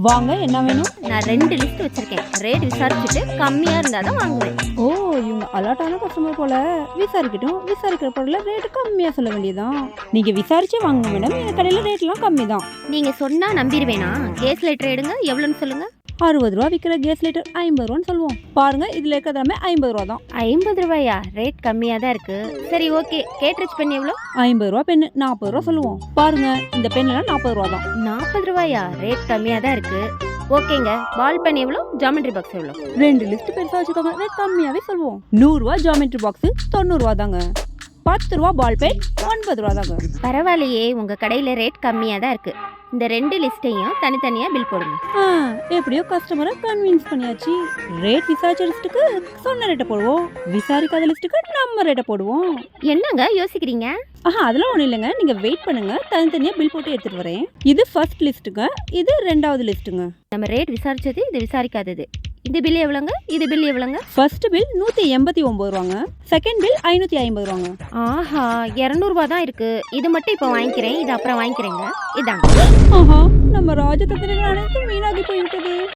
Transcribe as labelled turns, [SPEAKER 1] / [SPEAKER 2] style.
[SPEAKER 1] வாங்க, என்ன வேணும்?
[SPEAKER 2] நான் 2 லிஸ்ட் வச்சிருக்கேன். ரேட் விசாரிச்சுட்டு கம்மியா இருந்தா தான் வாங்குவேன்.
[SPEAKER 1] ஓ, இவங்க அலர்ட்டான கஸ்டமர் போல. விசாரிக்கட்டும். விசாரிக்கிற பொருள ரேட் கம்மியா சொல்ல வேண்டியதான். நீங்க விசாரிச்சே வாங்குங்க மேடம். எங்க கடையில ரேட்லாம் கம்மி தான்.
[SPEAKER 2] நீங்க சொன்னா நம்பிடுவேனா? கேஸ் லைட்டர் எடுங்க, எவ்வளோன்னு சொல்லுங்க.
[SPEAKER 1] 60 ரூபா விற்கிற கேஸ் லிட்டர் 50 ரூபான்னு சொல்லுவோம். பாருங்க, இதுல இருக்கிறதாமே 50 ரூபா தான்.
[SPEAKER 2] 50 ரூபாயா? ரேட் கம்மியா தான் இருக்கு. சரி, ஓகே. கேட்ரிட்ஜ் பென் எவ்வளோ?
[SPEAKER 1] 50 ரூபா பென்னு 40 ரூபா சொல்லுவோம். பாருங்க, இந்த பென்லாம் 40 ரூபா தான்.
[SPEAKER 2] 40 ரூபாயா? ரேட் கம்மியா தான் இருக்கு. ஓகேங்க. பால் பென் எவ்வளோ? ஜாமெட்ரி பாக்ஸ் எவ்வளோ?
[SPEAKER 1] 2 லிஸ்ட் பெருசா வச்சுக்கோங்க. ரேட் கம்மியாவே சொல்லுவோம். 100 ரூபா ஜாமெட்ரி பாக்ஸ் 90 ரூபா தாங்க. 10 ரூபா பால் பென் 9 ரூபா தாங்க.
[SPEAKER 2] பரவாயில்லையே, உங்க கடையில ரேட் கம்மியா தான் இருக்கு. இந்த 2 லிஸ்ட்டையும் தனித்தனியா பில் போடுங்க.
[SPEAKER 1] எப்படியோ கஸ்டமரை கன்வின்ஸ் பண்ணியாச்சு. ரேட் விசாரிச்ச லிஸ்ட்டுக்கு சொன்ன ரேட்டை போடுவோம், விசாரிக்காத லிஸ்ட்டுக்கு நம்ம ரேட்டை போடுவோம்.
[SPEAKER 2] என்னங்க யோசிக்கிறீங்க?
[SPEAKER 1] அதெல்லாம் ஒன்றும் இல்லைங்க. நீங்கள் வெயிட் பண்ணுங்க, தனித்தனியாக பில் போட்டு எடுத்துகிட்டு வரேன். இது ஃபர்ஸ்ட் லிஸ்ட்டுங்க, இது 2வது லிஸ்ட்டுங்க.
[SPEAKER 2] நம்ம ரேட் விசாரிச்சது, இது விசாரிக்காதது. இது பில் எவ்வளோங்க? இது பில் எவ்வளோங்க?
[SPEAKER 1] ஃபர்ஸ்ட் பில் 189 ரூபாங்க, செகண்ட் பில் 550 ரூபாங்க.
[SPEAKER 2] ஆஹா, 200 ரூபா தான் இருக்கு. இது மட்டும் இப்போ வாங்கிக்கிறேன், இது அப்புறம் வாங்கிக்கிறேங்க. இதாங்க.
[SPEAKER 1] நம்ம ராஜதந்திரங்கள் அனைத்தும் வீணாகி போய்விட்டது.